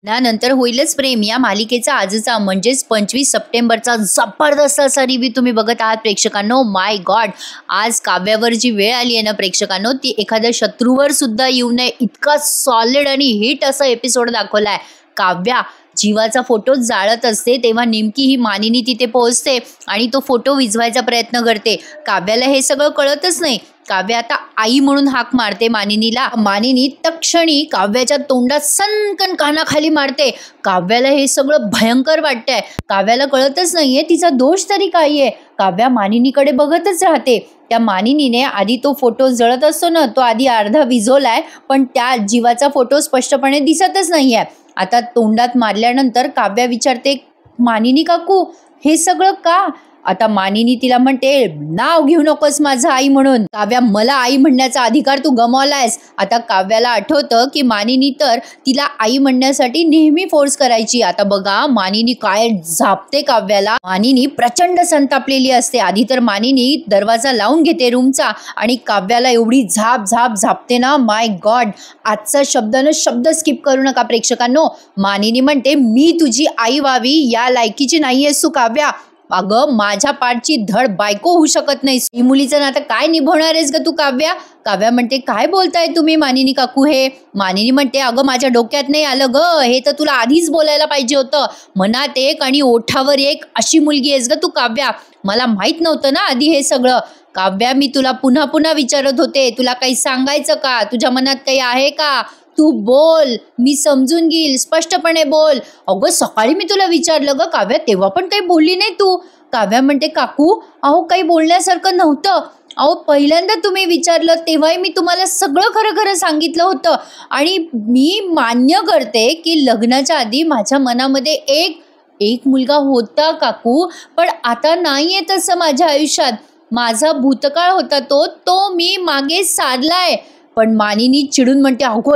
त्यानंतर होईलच प्रेम या मालिकेचा आजचा म्हणजेच 25 सप्टेंबरचा जबरदस्त असा रिव्ह्यू तुम्ही बघत आहात प्रेक्षकांनो. माय गॉड, आज काव्यावर जी वेळ आली आहे ना प्रेक्षकांनो, ती एखाद्या शत्रूवर सुद्धा येऊ नये इतका सॉलिड आणि हिट असा एपिसोड दाखवलाय. काव्या जीवाचा फोटो जाळत असते तेव्हा नेमकी ही मानिनी तिथे पोहोचते आणि तो फोटो विझवायचा प्रयत्न करते. काव्याला हे सगळं कळतच नाही. काव्या आता आई म्हणून हाक मारते मानिनीला. मानिनी तक्षणी काव्याच्या तोंडात सनकन कानाखाली मारते. काव्याला हे सगळं भयंकर वाटतंय. काव्याला कळतच नाहीये तिचा दोष तरी काय आहे. काव्या मानिनीकडे बघतच राहते. त्या मानिनीने आधी तो फोटो जळत असतो ना, तो आधी अर्धा विझवलाय, पण त्या जीवाचा फोटो स्पष्टपणे दिसतच नाहीये. आता तोंडात मारल्यानंतर काव्या विचारते, मानिनी काकू हे सगळं का? आता मानिनी तिला म्हणते, नाव घेऊ नकोस माझं आई म्हणून. काव्या, मला आई म्हणण्याचा अधिकार तू गमावलायस. आता काव्याला आठवतं की मानिनी तर तिला आई म्हणण्यासाठी नेहमी फोर्स करायची. आता बघा मानिनी काय झापते काव्याला. मानिनी प्रचंड संतापलेली असते. आधी तर मानिनी दरवाजा लावून घेते रूमचा आणि काव्याला एवढी झाप झाप झापते ना, माय गॉड. आजचा शब्द स्किप करू नका प्रेक्षकांनो. मानिनी म्हणते, मी तुझी आई व्हावी या लायकीची नाहीयेस तू काव्या. अगं माझ्या पाठची धड बायको होऊ शकत नाही. ही मुलीचं नातं काय निभवणार आहेस ग तू काव्या? काव्या म्हणते, काय बोलताय तुम्ही मानिनी काकू हे? मानिनी म्हणते, अगं माझ्या डोक्यात नाही आलं ग, हे तर तुला आधीच बोलायला पाहिजे होतं. मनात एक आणि ओठावर एक अशी मुलगी आहेस ग तू काव्या. मला माहित नव्हतं ना आधी हे सगळं. काव्या, मी तुला पुन्हा पुन्हा विचारत होते, तुला काही सांगायचं का? तुझ्या मनात काही आहे का? तू बोल, मी समजून घेईल, स्पष्टपणे बोल. अगं सकाळी मी तुला विचारलं ग काव्या, तेव्हा पण काही बोलली नाही तू. काव्या म्हणते, काकू अहो काही बोलण्यासारखं नव्हतं. अहो पहिल्यांदा तुम्ही विचारलं तेव्हाही मी तुम्हाला सगळं खरं खरं सांगितलं होतं. आणि मी मान्य करते की लग्नाच्या आधी माझ्या मनामध्ये एक मुलगा होता काकू, पण आता नाही आहे तसं माझ्या आयुष्यात. माझा भूतकाळ होता तो मी मागे सारलाय. पण मानिनी चिडून म्हणते, अगो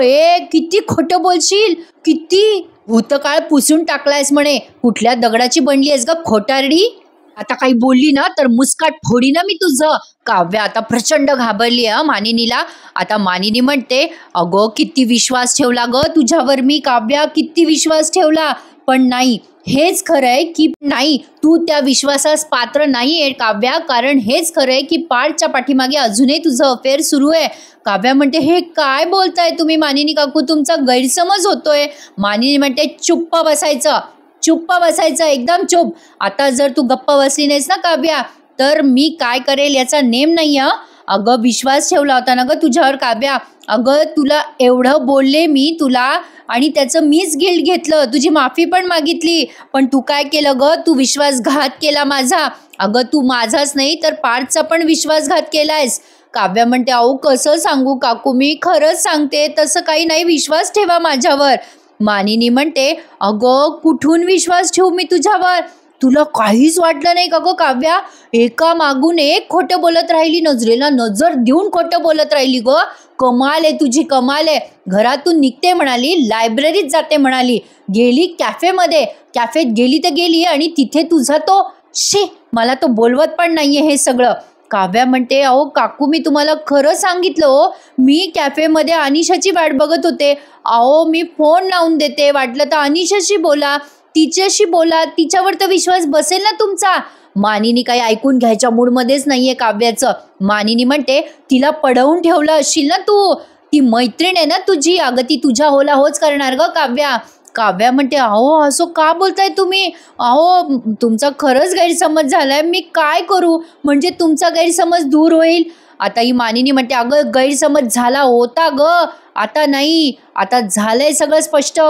किती खोटं बोलशील, किती भूतकाळ पुसून टाकलायस म्हणे. कुठल्या दगडाची बनली आहेस ग खोटारडी? आता काही बोलली ना तर मुस्काट फोडी ना मी तुझं. काव्या आता प्रचंड घाबरली मानिनीला. आता मानिनी म्हणते, अगो किती विश्वास ठेवला ग तुझ्यावर मी काव्या, किती विश्वास ठेवला. पण नाही, हेच खरं आहे की नाही, तू त्या विश्वासास पात्र नाही आहे काव्या. कारण हेच खरं आहे की पाठच्या पाठीमागे अजूनही तुझं अफेअर सुरू आहे. काव्या म्हणते, हे काय बोलताय तुम्ही मानिनी काकू, तुमचा गैरसमज होतोय. मानिनी म्हणते, चुप्प बसायचं एकदम चुप. आता जर तू गप्प बसली नाहीस ना काव्या, तर मी काय करेल याचा नेम नाही. अगं विश्वास ठेवला होता ना ग तुझ्यावर काव्या. अगं तुला एवढं बोलले मी तुला आणि त्याचं मीच गिल्ट घेतलं, तुझी माफी पण मागितली. पण तू काय केलं ग, तू विश्वासघात केला माझा. अगं तू माझाच नाही तर पार्थचा पण विश्वासघात केलायस. काव्या म्हणते, अहो कसं सांगू काकू, मी खरंच सांगते, तसं काही नाही, विश्वास ठेवा माझ्यावर. मानिनी म्हणते, अगं कुठून विश्वास ठेवू मी तुझ्यावर? तुला काहीच वाटलं नाही का गं काव्या? एका मागून एक खोटं बोलत राहिली, नजरेला नजर देऊन खोटं बोलत राहिली ग. कमाल आहे तुझी, कमाल आहे. घरातून निघते म्हणाली, लायब्ररीत जाते म्हणाली, गेली कॅफेत गेली तर गेली आणि तिथे तुझा तो मला तो बोलवत पण नाहीये हे सगळं. काव्या म्हणते, अहो काकू मी तुम्हाला खरं सांगितलं हो, मी कॅफेमध्ये अनिशाची वाट बघत होते. अहो मी फोन लावून देते, वाटलं तर अनिशाशी बोला, तिच्याशी बोला, तिच्यावर तर विश्वास बसेल ना तुमचा. मानिनी काही ऐकून घ्यायच्या मूडमध्येच नाहीये काव्याचं. मानिनी म्हणते, तिला पडवून ठेवलं असशील ना तू, ती मैत्रीण आहे ना तुझी, अगं ती तुझ्या होला होच करणार ग काव्या. काव्या म्हणते, अहो असं का बोलताय तुम्ही? अहो तुमचा खरंच गैरसमज झालाय, मी काय करू म्हणजे तुमचा गैरसमज दूर होईल? आता ही मानिनी म्हणते, अगं गैरसमज झाला होता ग, आता नाही, आता झालंय सगळं स्पष्ट.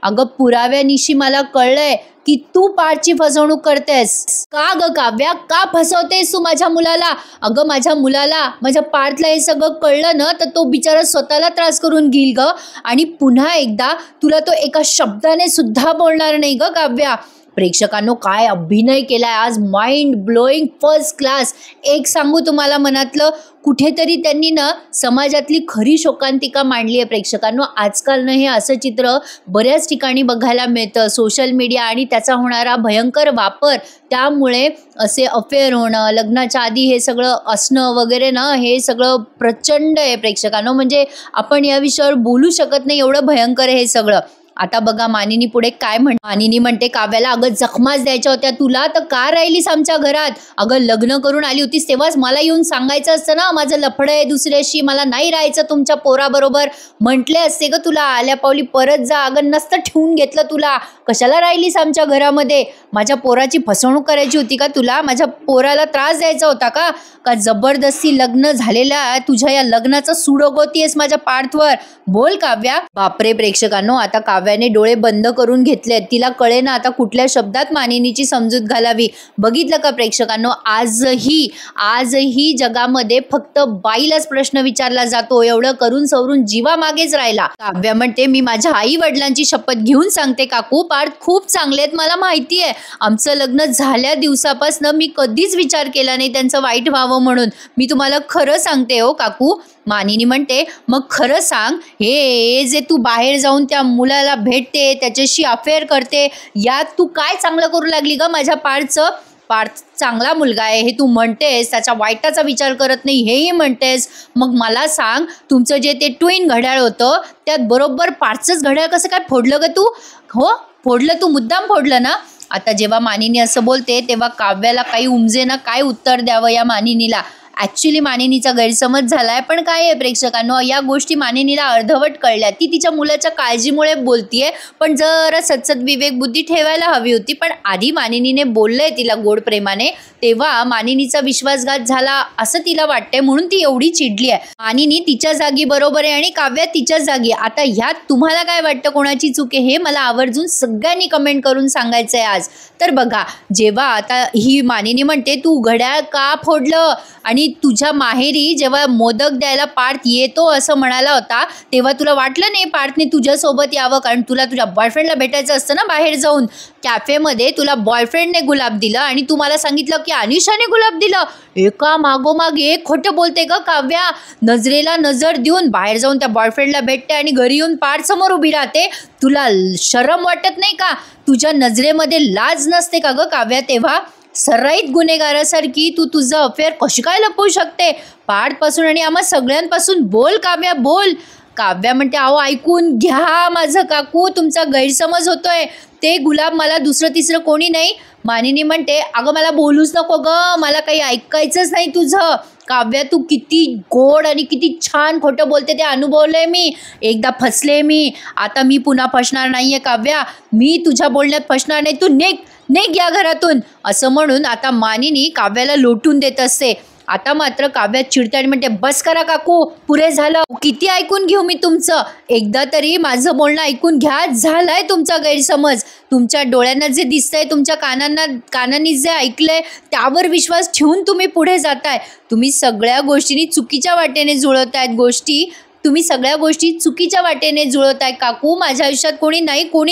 अगं पुराव्यानिशी मला कळलंय की तू पार्थची फसवणूक करतेस. का ग काव्या, का फसवतेस तू माझ्या मुलाला? अगं माझ्या मुलाला, माझ्या पार्थला हे सगळं कळलं ना तर तो बिचारा स्वतःला त्रास करून घेईल ग. आणि पुन्हा एकदा तुला तो एका शब्दाने सुद्धा बोलणार नाही ग काव्या. प्रेक्षकांनो काय अभिनय केलाय आज, माइंड ब्लोईंग, फर्स्ट क्लास. एक सांगू तुम्हाला मनातलं, कुठेतरी त्यांनी ना समाजातली खरी शोकांतिका मांडली आहे प्रेक्षकांनो. आजकाल हे असं चित्र बऱ्याच ठिकाणी बघायला मिळतं, सोशल मीडिया आणि त्याचा होणारा भयंकर वापर. त्यामुळे असे अफेअर होणं, लग्नाच्या आधी हे सगळं असणं वगैरे ना, हे सगळं प्रचंड आहे प्रेक्षकांनो. म्हणजे आपण या विषयावर बोलू शकत नाही, एवढं भयंकर आहे हे सगळं. आता बघा मानिनी पुढे काय मानिनी म्हणते काव्याला, अगं जखमाच द्यायच्या होत्या तुला तर का राहिलीस आमच्या घरात? अगं लग्न करून आली होतीस तेव्हाच मला येऊन सांगायचं असतं ना, माझं लफडं आहे दुसऱ्याशी, मला नाही राहायचं तुमच्या पोराबरोबर, म्हटले असते ग तुला आल्या पावली परत जा. अगं नसतं ठेवून घेतलं तुला, कशाला राहिलीस आमच्या घरामध्ये? माझ्या पोराची फसवणूक करायची होती का तुला? माझ्या पोराला त्रास द्यायचा होता का? का जबरदस्ती लग्न झालेल्या तुझ्या या लग्नाचा सुडोगोतीयस माझ्या पार्थवर? बोल काव्या. बापरे प्रेक्षकांनो, आता काव्याने डोळे बंद करून घेतलेत. तिला कळे ना आता कुठल्या शब्दात मानिनीची समजूत घालावी. बघितलं का प्रेक्षकांनो, आजही जगामध्ये फक्त बाईलाच प्रश्न विचारला जातो. एवढं करून सवरून जीवा मागेच राहिला. काव्या म्हणते, मी माझ्या आई वडिलांची शपथ घेऊन सांगते काकू, पार्थ खूप चांगले आहेत, मला माहिती आहे. आमचं लग्न झाल्या दिवसापासून मी कधीच विचार केला नाही त्यांचं वाईट व्हावं म्हणून. मी तुम्हाला खरं सांगते हो काकू. मानिनी म्हणते, मग खरं सांग, हे जे तू बाहेर जाऊन त्या मुलाला भेटते, त्याच्याशी अफेअर करते, यात तू काय चांगलं करू लागली ग माझ्या पार्थचं? पार्थ चांगला मुलगा आहे हे तू म्हणतेस, त्याच्या वाईटाचा विचार करत नाही हेही म्हणतेस. मग मला सांग, तुमचं जे ते ट्विन घड्याळ होतं त्यात बरोबर पार्थचंच घड्याळ कसं काय फोडलं ग तू? हो फोडलं, तू मुद्दाम फोडलं ना? आता जेव्हा मानिनी असं बोलते तेव्हा काव्याला काही उमजे ना काय उत्तर द्यावं या मानिनीला. ॲक्च्युली मानिनीचा गैरसमज झालाय, पण काय आहे प्रेक्षकांनो, या गोष्टी मानिनीला अर्धवट कळल्या. ती तिच्या मुलाच्या काळजीमुळे बोलतीये, पण जरा सतसत विवेक बुद्धी ठेवायला हवी होती. पण आधी मानिनीने बोललंय तिला गोड प्रेमाने, तेव्हा मानिनीचा विश्वासघात झाला असं तिला वाटतंय, म्हणून ती एवढी चिडली आहे. मानिनी तिच्या जागी बरोबर आहे आणि काव्या तिच्या जागी. आता ह्यात तुम्हाला काय वाटतं, कोणाची चूक आहे हे मला आवर्जून सगळ्यांनी कमेंट करून सांगायचं आहे आज. तर बघा, जेव्हा आता ही मानिनी म्हणते तू घड्याळ का फोडलं, आणि तुझ्या माहेरी जेव्हा मोदक द्यायला पार्थ येतो असं म्हणाला होता, तेव्हा तुला वाटलं नाही पार्थने तुझ्यासोबत यावं? कारण तुला तुझ्या बॉयफ्रेंडला भेटायचं असतं ना बाहेर जाऊन. कॅफेमध्ये तुला बॉयफ्रेंडने गुलाब दिलं आणि तू मला सांगितलं की अनिशाने गुलाब दिलं. एका मागोमाग एक खोटं बोलते ग काव्या. नजरेला नजर देऊन बाहेर जाऊन त्या बॉयफ्रेंडला भेटते आणि घरी येऊन पार्थ समोर उभी राहते. तुला शरम वाटत नाही का? तुझ्या नजरेमध्ये लाज नसते का ग काव्या? तेव्हा सराईत गुन्हेगारासारखी तू तुझं अफेअर कशी काय लपवू शकते पार्थपासून आणि आम्हा सगळ्यांपासून? बोल काव्या बोल. काव्या म्हणते, अहो ऐकून घ्या माझं काकू, तुमचा गैरसमज होतोय. ते गुलाब मला दुसरं तिसरं कोणी नाही. मानिनी म्हणते, अगं मला बोलूच नको ग, मला काही ऐकायचंच नाही तुझं. काव्या तू किती गोड आणि किती छान खोटं बोलते ते अनुभवलंय मी. एकदा फसले मी, आता मी पुन्हा फसणार नाहीये काव्या. मी तुझ्या बोलण्यात फसणार नाही, तू निघ या घरातून, असं म्हणून आता मानिनी काव्याला लोटून देत असते. आता मात्र काव्या चिडते आणि म्हणते, बस करा काकू, पुरे झालं, किती ऐकून घेऊ मी तुमचं? एकदा तरी माझं बोलणं ऐकून घ्या. झालाय तुमचा गैरसमज. तुमच्या डोळ्यांना जे दिसतंय, तुमच्या कानांनी जे ऐकलंय त्यावर विश्वास ठेवून तुम्ही पुढे जाताय. तुम्ही सगळ्या गोष्टींनी चुकीच्या वाटेने चुकीच्या वाटेने जुळवताय काकू. माझ्या आयुष्यात कोणी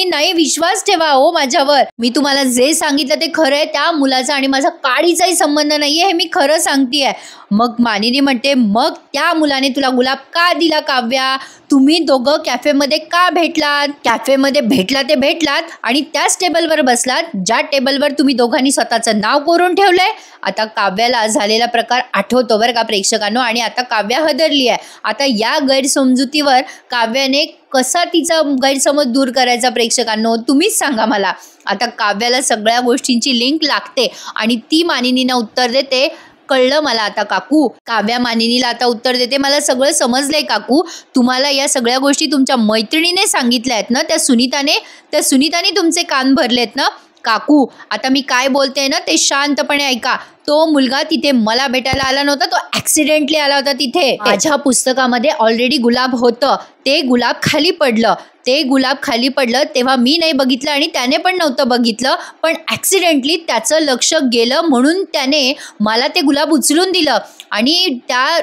नाही, विश्वास ठेवा हो माझ्यावर. मी तुम्हाला जे सांगितलं ते खरं आहे. त्या मुलाचा आणि माझा काडीचाही संबंध नाहीये, हे मी खरं सांगतेय. मग मानिनी म्हणते, मग त्या मुलाने तुला गुलाब का दिला काव्या? तुम्ही दोघं कॅफेमध्ये का भेटलात? कॅफेमध्ये भेटलात आणि त्याच टेबलवर बसलात ज्या टेबलवर तुम्ही दोघांनी स्वतःचं नाव कोरून ठेवलंय. आता काव्याला झालेला प्रकार आठवतो बरं का प्रेक्षकांनो, आणि आता काव्या हदरली आहे. आता या गैरसमजुतीवर काव्याने कसा तिचा गैरसमज दूर करायचा प्रेक्षकांनो, तुम्हीच सांगा मला. आता काव्याला सगळ्या गोष्टींची लिंक लागते आणि ती मानिनीनं उत्तर देते, कळलं मला आता काकू. काव्या मानिनीला आता उत्तर देते, मला सगळं समजलंय काकू. तुम्हाला या सगळ्या गोष्टी तुमच्या मैत्रिणीने सांगितल्या आहेत ना, त्या सुनीताने तुमचे कान भरलेत ना काकू. आता मी काय बोलते ना ते शांतपणे ऐका. तो मुलगा तिथे मला भेटायला आला नव्हता, तो ॲक्सिडेंटली आला होता तिथे. माझ्या पुस्तकामध्ये ऑलरेडी गुलाब होतं, ते गुलाब खाली पडलं तेव्हा मी नाही बघितलं आणि त्याने पण नव्हतं बघितलं, पण ॲक्सिडेंटली त्याचं लक्ष गेलं म्हणून त्याने मला ते गुलाब उचलून दिलं. आणि त्या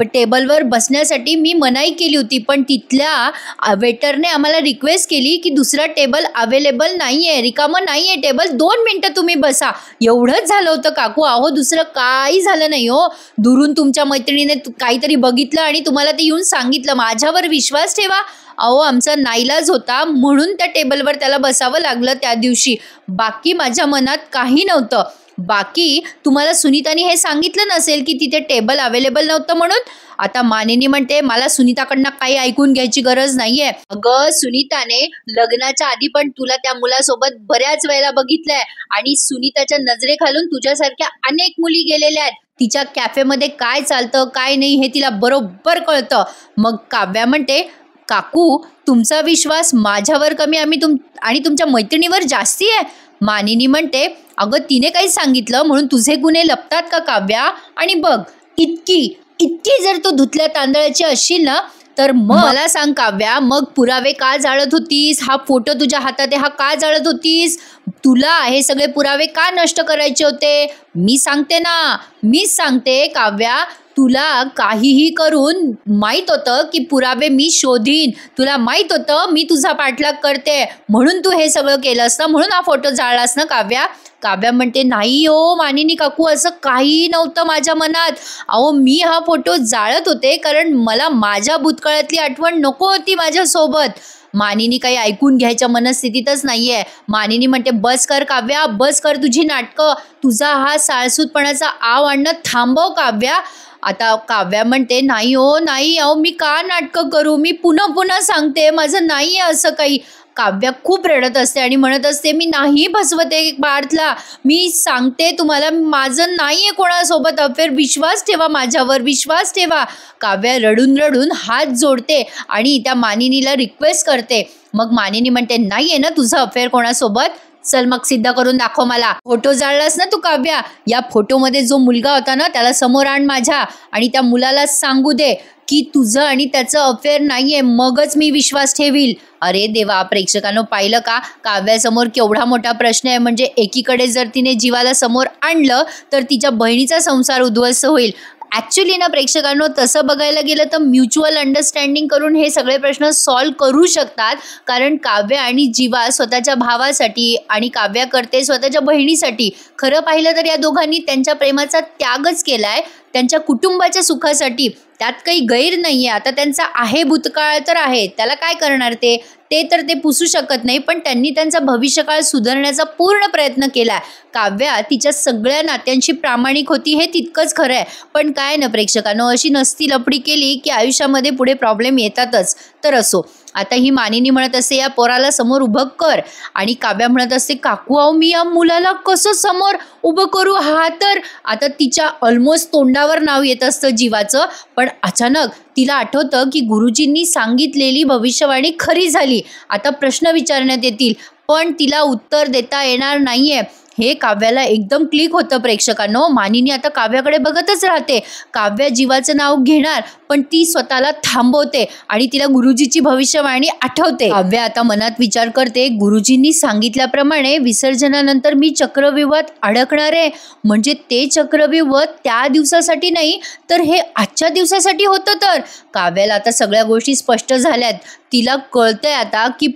टेबलवर बसण्यासाठी मी मनाई केली होती, पण तिथल्या वेटरने आम्हाला रिक्वेस्ट केली की दुसरा टेबल अवेलेबल नाही आहे, रिकामं नाही आहे टेबल, 2 मिनटं तुम्ही बसा. एवढंच झालं होतं काकू. अहो दुसरं काही झालं नाही हो. दुरून तुमच्या मैत्रिणीने काहीतरी बघितलं आणि तुम्हाला ते येऊन सांगितलं. माझ्यावर विश्वास ठेवा. अहो आमचा नाईलाज होता म्हणून त्या टेबलवर त्याला बसावं लागलं त्या दिवशी. बाकी माझ्या मनात काही नव्हतं. बाकी तुम्हाला सुनीताने हे सांगितलं नसेल की तिथे टेबल अवेलेबल नव्हतं म्हणून. आता मानिनी म्हणते मला सुनीताकडनं काही ऐकून घ्यायची गरज नाहीये. अगं सुनीताने लग्नाच्या आधी पण तुला त्या मुलासोबत बऱ्याच वेळेला बघितलंय आणि सुनीताच्या नजरेखालून तुझ्यासारख्या अनेक मुली गेलेल्या आहेत. तिच्या कॅफेमध्ये काय चालतं काय नाही हे तिला बरोबर कळतं. मग काव्या म्हणते काकू तुमचा विश्वास माझ्यावर कमी आणि तुमच्या मैत्रिणीवर जास्ती आहे. मानिनी म्हणते अगं तिने काही सांगितलं म्हणून तुझे गुन्हे लपतात का काव्या. आणि बघ इतकी जर तू धुतल्या तांदळाची असशील ना तर मला सांग काव्या मग पुरावे का जाळत होतीस. हा फोटो तुझ्या हातात आहे हा का जाळत होतीस. तुला हे सगळे पुरावे का नष्ट करायचे होते. मीच सांगते काव्या तुला काहीही करून माहीत होतं की पुरावे मी शोधीन. तुला माहीत होतं मी तुझा पाठलाग करते म्हणून तू हे सगळं केलंस ना म्हणून हा फोटो जाळलास ना काव्या. काव्या म्हणते नाही हो मानिनी काकू असं काही नव्हतं माझ्या मनात. अहो मी हा फोटो जाळत होते कारण मला माझ्या भूतकाळातली आठवण नको होती माझ्यासोबत. मानिनी काही ऐकून घ्यायच्या मनस्थितीतच नाहीये. मानिनी म्हणते बस कर काव्या बस कर तुझी नाटकं. तुझा हा साळसूतपणाचा आव आणणं थांबव काव्या. आता काव्या म्हणते नाही हो नाही अहो मी का नाटकं करू. मी पुन्हा सांगते माझं नाही आहे असं काही. काव्या खूप रडत असते आणि म्हणत असते मी नाही फसवते पार्थला. मी सांगते तुम्हाला माझं नाही आहे कोणासोबत अफेअर. विश्वास ठेवा माझ्यावर विश्वास ठेवा. काव्या रडून हात जोडते आणि त्या मानिनीला रिक्वेस्ट करते. मग मानिनी म्हणते नाही आहे ना तुझं अफेअर कोणासोबत. चल मग सिद्ध करून दाखव मला. फोटो जाळलास ना तू काव्या. या फोटोमध्ये जो मुलगा होता ना त्याला समोर आण माझ्या आणि त्या मुलाला सांगू दे की तुझं आणि त्याचं अफेअर नाहीये मगच मी विश्वास ठेवील. अरे देवा प्रेक्षकांनो पाहिलं का काव्यासमोर केवढा मोठा प्रश्न आहे. म्हणजे एकीकडे जर तिने जीवाला समोर आणलं तर तिच्या बहिणीचा संसार उद्ध्वस्त होईल. ॲक्च्युली ना प्रेक्षकांनो तसं बघायला गेलं तर म्युच्युअल अंडरस्टँडिंग करून हे सगळे प्रश्न सॉल्व्ह करू शकतात. कारण काव्या आणि जीवा स्वतःच्या भावासाठी आणि काव्या करते स्वतःच्या बहिणीसाठी. खरं पाहिलं तर या दोघांनी त्यांच्या प्रेमाचा त्यागच केला आहे त्यांच्या कुटुंबाच्या सुखासाठी. त्यात काही गैर नाही आहे. आता त्यांचा आहे भूतकाळ तर आहे त्याला काय करणार ते तर ते पुसू शकत नाही. पण त्यांनी त्यांचा भविष्यकाळ सुधारण्याचा पूर्ण प्रयत्न केला. काव्या तिच्या सगळ्या नात्यांशी प्रामाणिक होती हे तितकंच खरं आहे. पण काय ना प्रेक्षकांनो अशी नसती लपडी केली की आयुष्यामध्ये पुढे प्रॉब्लेम येतातच. तर असो आता ही मानिनी म्हणत असते या पोराला समोर उभं कर आणि काव्या म्हणत असते काकू अहो मी या मुलाला कसं समोर उभं करू. हा तर आता तिच्या ऑलमोस्ट तोंडावर नाव येत असतं जीवाचं. पण अचानक तिला आठवतं की गुरुजींनी सांगितलेली भविष्यवाणी खरी झाली. आता प्रश्न विचारण्यात येतील पण तिला उत्तर देता येणार नाहीये. हे काव्याला एकदम क्लिक होतं प्रेक्षकांनो. मानिनी आता काव्याकडे बघतच राहते. काव्या जीवाचं नाव घेणार पण ती स्वतःला थांबवते आणि तिला गुरुजीची भविष्यवाणी आठवते. काव्या आता मनात विचार करते गुरुजींनी सांगितल्याप्रमाणे विसर्जनानंतर मी चक्रव्यूहात अडकणार आहे. म्हणजे ते चक्रव्यूह त्या दिवसासाठी नाही तर हे आजच्या दिवसासाठी होतं. तर काव्याला आता सगळ्या गोष्टी स्पष्ट झाल्यात. तिला कळतंय आता की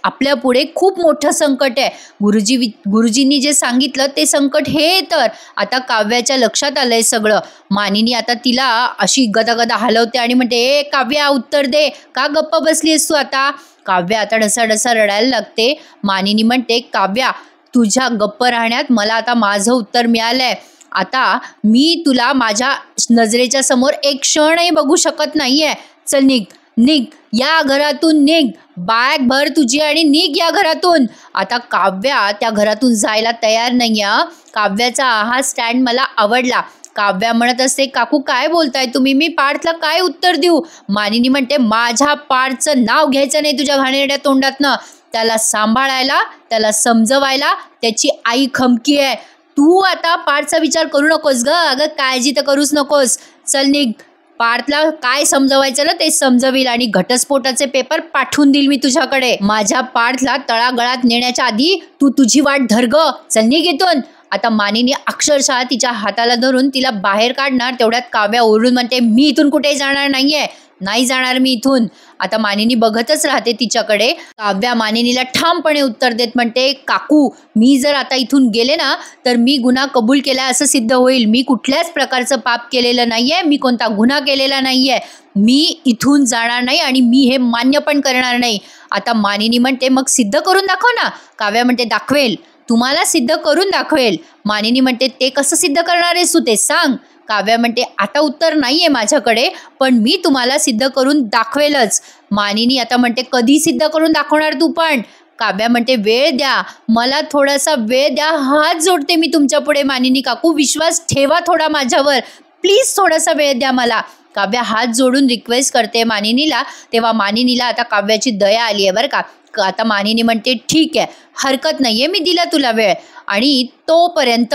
आपल्या पुढे खूप मोठं संकट आहे. गुरुजींनी जे सांगितलं ते संकट हे. तर आता काव्याच्या लक्षात आलंय सगळं. मानिनी आता तिला अशी गदागदा हलवते आणि म्हणते ए काव्या उत्तर दे का गप्प बसलीस तू आता. काव्या आता ढसाढसा रडायला लागते. मानिनी म्हणते काव्या तुझ्या गप्प राहण्यात मला आता माझं उत्तर मिळालंय. आता मी तुला माझ्या नजरेच्या समोर एक क्षणही बघू शकत नाहीये. चल निघ या घरातून निघ. बॅग भर तुझी आणि निघ या घरातून. आता काव्या त्या घरातून जायला तयार नाही. काव्याचा हा स्टँड मला आवडला. काव्या म्हणत असते काकू काय बोलताय तुम्ही. मी पार्थला काय उत्तर देऊ. मानिनी म्हणते माझ्या पार्थचं नाव घ्यायचं नाही तुझ्या घाणेरड्या तोंडातनं. त्याला सांभाळायला त्याला समजवायला त्याची आई खमकी आहे. तू आता पार्थचा विचार करू नकोस ग. अगं काळजी तर करूच नकोस. चल निघ. पार्थला काय समजवायचं ना ते समजवील आणि घटस्फोटाचे पेपर पाठवून देईल मी तुझ्याकडे. माझ्या पार्थला तळागळात नेण्याच्या आधी तू तुझी वाट धर ग. चल निघ इथून. आता मानिनी अक्षरशः तिच्या हाताला धरून तिला बाहेर काढणार. तेवढ्यात काव्या ओरडून म्हणते मी इथून कुठेही जाणार नाहीये. नाही जाणार मी इथून. आता मानिनी बघतच राहते तिच्याकडे. काव्या मानिनीला ठामपणे उत्तर देत म्हणते काकू मी जर आता इथून गेले ना तर मी गुन्हा कबूल केला असं सिद्ध होईल. मी कुठल्याच प्रकारचं पाप केलेलं नाहीये. मी कोणता गुन्हा केलेला नाहीये. मी इथून जाणार नाही आणि मी हे मान्य पण करणार नाही. आता मानिनी म्हणते मग सिद्ध करून दाखव ना. काव्या म्हणते दाखवेल. तुम्हाला सिद्ध करून दाखवेल. मानिनी म्हणते ते कसं सिद्ध करणार आहेस तू ते सांग. काव्या म्हणते आता उत्तर नाहीये माझ्याकडे, पण मी तुम्हाला सिद्ध करून दाखवेलच. मानिनी आता म्हणते कधी सिद्ध करून दाखवणार तू पण? काव्या म्हणते वेळ द्या, मला थोडासा वेळ द्या, हात जोडते मी तुमच्या पुढे. मानिनी काकू विश्वास ठेवा थोडा माझ्यावर, प्लीज थोडासा वेळ द्या मला. काव्या हात जोडून रिक्वेस्ट करते मानिनीला. तेव्हा मानिनीला आता काव्याची दया आली आहे बरं का. आता मानिनी म्हणते ठीक आहे, हरकत नाहीये, मी दिला तुला वेळ, आणि तोपर्यंत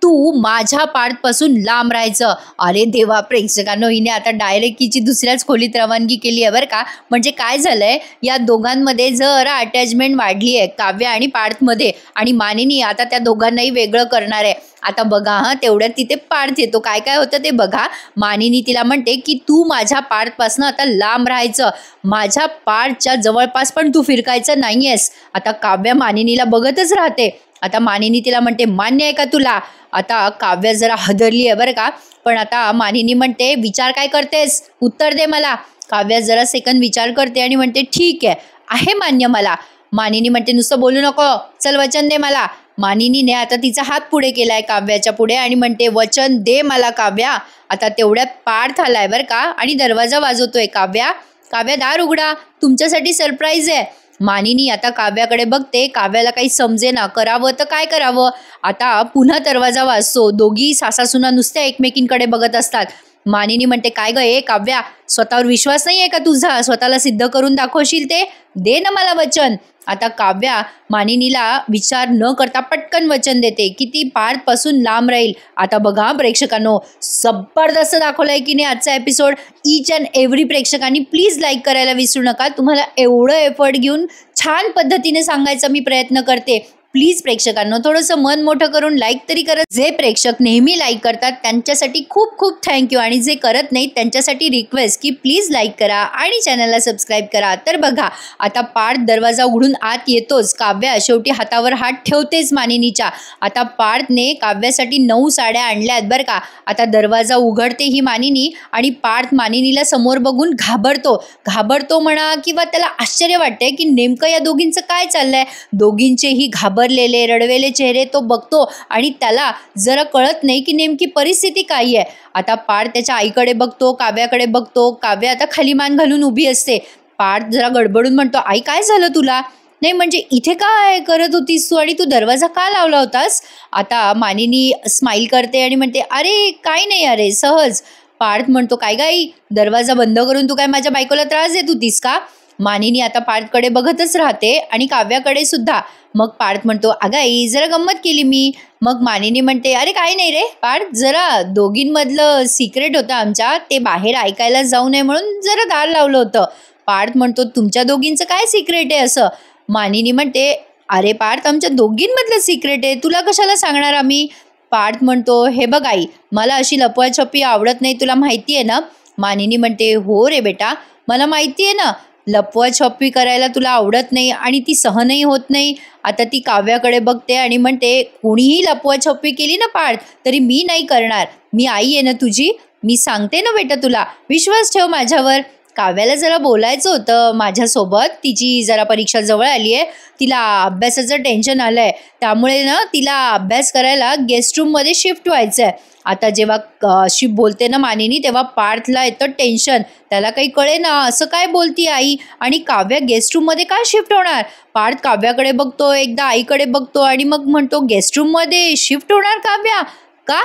तू माझ्या पाठपासून लांब राहायचं. अरे देवा प्रेक्षकांनो, हिने आता डायरेक्ट हिची दुसऱ्याच खोलीत रवानगी केली आहे बरं का. म्हणजे काय झालंय, या दोघांमध्ये जरा अटॅचमेंट वाढली आहे काव्या आणि पार्थमध्ये, आणि मानिनी आता त्या दोघांनाही वेगळं करणार आहे. आता बघा हां, तेवढ्यात तिथे पार्थ येतो. काय काय होतं ते बघा. मानिनी तिला म्हणते की तू माझ्या पार्थपासून आता लांब राहायचं, माझ्या पार्थच्या जवळपास पण तू फिरकायचं नाही आहेस. आता काव्या मानिनीला बघतच राहते. आता मानिनी तिला म्हणते मान्य आहे का तुला? आता काव्या जरा हदरली आहे बरं का. पण आता मानिनी म्हणते विचार काय करतेस, उत्तर दे मला. काव्या जरा सेकंद विचार करते आणि म्हणते ठीक आहे मान्य मला. मानिनी म्हणते नुसतं बोलू नको, चल वचन दे मला. मानिनीने आता तिचा हात पुढे केलाय काव्याच्या पुढे आणि म्हणते वचन दे मला काव्या. आता तेवढ्यात पार्थ आलाय बरं का आणि दरवाजा वाजवतोय. काव्या दार उघडा, तुमच्यासाठी सरप्राईज आहे. मानिनी आता काव्याकडे बघते. काव्याला काही समजेना, करावं तर काय करावं. आता पुन्हा दरवाजा वाजतो. दोघी सासासुना नुसत्या एकमेकींकडे बघत असतात. मानिनी म्हणते काय ग ए काव्या, स्वतःवर विश्वास नाही आहे का तुझा? स्वतःला सिद्ध करून दाखवशील ते? दे ना मला वचन. आता काव्या मानिनीला विचार न करता पटकन वचन देते की ती पार्थपासून लांब राहील. आता बघा प्रेक्षकांनो, जबरदस्त दाखवलं आहे की नाही आजचा एपिसोड. ईच अँड एव्हरी प्रेक्षकांनी प्लीज लाईक करायला विसरू नका. तुम्हाला एवढं एफर्ट घेऊन छान पद्धतीने सांगायचा मी प्रयत्न करते. प्लीज प्रेक्षकांनो थोडंसं मन मोठं करून लाईक तरी करा. जे प्रेक्षक नेहमी लाईक करतात त्यांच्यासाठी खूप खूप थँक्यू, आणि जे करत नाहीत त्यांच्यासाठी रिक्वेस्ट की प्लीज लाईक करा आणि चॅनलला सबस्क्राईब करा. तर बघा आता पार्थ दरवाजा उघडून आत येतोच. काव्या शेवटी हातावर हात ठेवतेच मानिनीच्या. आता पार्थने काव्यासाठी 9 साड्या आणल्या आहेत बरं का. आता दरवाजा उघडते ही मानिनी आणि पार्थ मानिनीला समोर बघून घाबरतो म्हणा, किंवा त्याला आश्चर्य वाटते की नेमकं या दोघींचं काय चाललंय. दोघींचेही घाबरलेले रडवेले चेहरे तो बघतो आणि त्याला जरा कळत नाही की नेमकी परिस्थिती काय आहे. आता पार्थ त्याच्या आईकडे बघतो, काव्याकडे बघतो. काव्या आता खाली मान घालून उभी असते. पार्थ जरा गडबडून म्हणतो आई काय झालं तुला? नाही म्हणजे इथे काय करत होतीस तू, आणि तू दरवाजा का लावला होतास? आता मानिनी स्माईल करते आणि म्हणते अरे काय नाही, अरे सहज. पार्थ म्हणतो काय गाई, दरवाजा बंद करून तू काय माझ्या बायकोला त्रास देत होतीस का? मानिनी आता पार्थकडे बघतच राहते आणि काव्याकडे सुद्धा. मग पार्थ म्हणतो अगं आई जरा गंमत केली मी. मग मानिनी म्हणते अरे काय नाही रे पार्थ, जरा दोघींमधलं सिक्रेट होतं आमच्या, ते बाहेर ऐकायला जाऊ नये म्हणून जरा दार लावलं होतं. पार्थ म्हणतो तुमच्या दोघींचं काय सिक्रेट आहे असं? मानिनी म्हणते अरे पार्थ आमच्या दोघींमधलं सिक्रेट आहे, तुला कशाला सांगणार आम्ही? पार्थ म्हणतो हे बघ आई, मला अशी लपवाछपी आवडत नाही, तुला माहिती आहे ना? मानिनी म्हणते हो रे बेटा, मला माहिती आहे ना, लपवाछपी करायला तुला आवडत नाही आणि ती सहनही होत नाही. आता ती काव्याकडे बघते आणि म्हणते कोणीही लपवाछपी केली ना पार्थ, तरी मी नाही करणार. मी आई आहे ना तुझी, मी सांगते ना बेटा तुला, विश्वास ठेव माझ्यावर. काव्याला जरा बोलायचं होतं माझ्यासोबत, तिची जरा परीक्षा जवळ आली आहे, तिला अभ्यासाचं टेन्शन आलं आहे, त्यामुळे ना तिला अभ्यास करायला गेस्ट रूममध्ये शिफ्ट व्हायचं आहे. आता जेव्हा अशी बोलते ना मानिनी, तेव्हा पार्थला येतं टेन्शन. त्याला काही कळे ना असं काय बोलती आई, आणि काव्या गेस्ट रूममध्ये काय शिफ्ट होणार? पार्थ काव्याकडे बघतो, एकदा आईकडे बघतो आणि मग म्हणतो गेस्ट रूममध्ये शिफ्ट होणार काव्या? का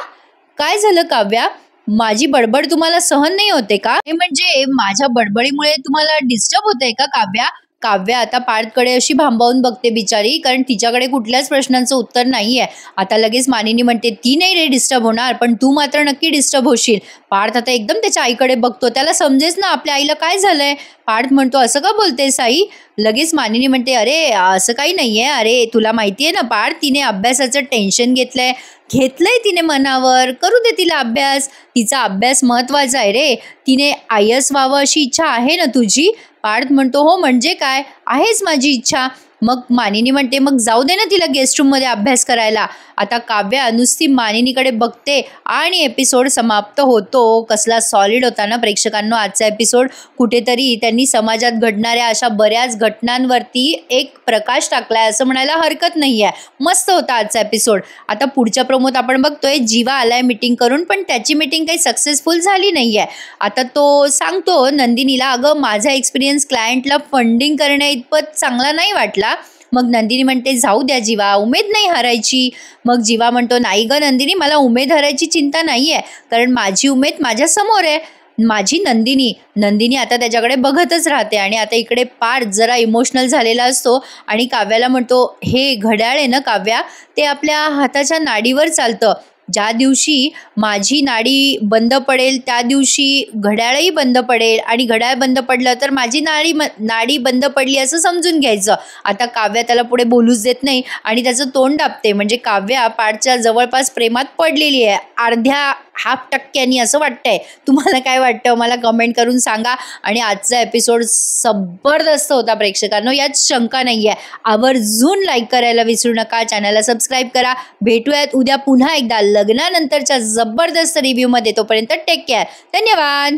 काय झालं काव्या? माझी बडबड तुम्हाला सहन नाही होते का? म्हणजे माझ्या बडबडीमुळे तुम्हाला डिस्टर्ब होतंय का काव्या? काव्या आता पार्थकडे अशी भांबावून बघते बिचारी, कारण तिच्याकडे कुठल्याच प्रश्नांचं उत्तर नाही आहे. आता लगेच मानिनी म्हणते ती नाही रे डिस्टर्ब होणार, पण तू मात्र नक्की डिस्टर्ब होशील. पार्थ आता एकदम त्याच्या आईकडे बघतो, त्याला समजेच ना आपल्या आईला काय झालंय. पार्थ म्हणतो असं का बोलतेस आई? लगेच मानिनी म्हणते अरे असं काही नाही आहे, अरे तुला माहिती आहे ना पार्थ, तिने अभ्यासाचं टेन्शन घेतलंय तिने मनावर, करू दे तिला अभ्यास, तिचा अभ्यास महत्त्वाचा आहे रे. तिने IAS व्हावं अशी इच्छा आहे ना तुझी? पार्थ म्हणतो हो म्हणजे काय, आहेच माझी इच्छा. मग मानिनी म्हणते मग जाऊ दे ना तिला गेस्ट रूममध्ये अभ्यास करायला. आता काव्या नुसती मानिनीकडे बघते आणि एपिसोड समाप्त होतो. कसला सॉलिड होता ना प्रेक्षकांनो आजचा एपिसोड. कुठेतरी त्यांनी समाजात घडणाऱ्या अशा बऱ्याच घटनांवरती एक प्रकाश टाकलाय असं म्हणायला हरकत नाही आहे. मस्त होता आजचा एपिसोड. आता पुढच्या प्रोमोत आपण बघतोय जीवा आलाय मीटिंग करून, पण त्याची मीटिंग काही सक्सेसफुल झाली नाही आहे. आता तो सांगतो नंदिनीला, अगं माझा एक्सपिरियन्स क्लायंटला फंडिंग करण्या इतपत चांगला नाही वाटला. मग नंदिनी म्हणते जाऊ द्या जीवा, उमेद नाही हरायची. मग जीवा म्हणतो नाही ग नंदिनी, मला उमेद हरायची चिंता नाही आहे, कारण माझी उमेद माझ्या समोर आहे. माझी नंदिनी आता त्याच्याकडे बघतच राहते. आणि आता इकडे पार्थ जरा इमोशनल झालेला असतो आणि काव्याला म्हणतो हे घड्याळ आहे ना काव्या, ते आपल्या हाताच्या नाडीवर चालतं. ज्या दिवशी माझी नाडी बंद पडेल त्या दिवशी घड्याळही बंद पडेल, आणि घड्याळ बंद पडलं तर माझी नाडी बंद पडली असं समजून घ्यायचं. आता काव्या त्याला पुढे बोलूच देत नाही आणि त्याचं तोंड दाबते. म्हणजे काव्या पार्थच्या जवळपास प्रेमात पडलेली आहे, अर्ध्या 0.5% असं वाटतंय. तुम्हाला काय वाटतं मला कमेंट करून सांगा. आणि आजचा एपिसोड जबरदस्त होता प्रेक्षकांनो, यात शंका नाही आहे. आवर्जून लाईक करायला विसरू नका, चॅनलला सबस्क्राईब करा. भेटूयात उद्या पुन्हा एकदा लग्नानंतरच्या जबरदस्त रिव्ह्यूमध्ये. तोपर्यंत टेक केअर. धन्यवाद.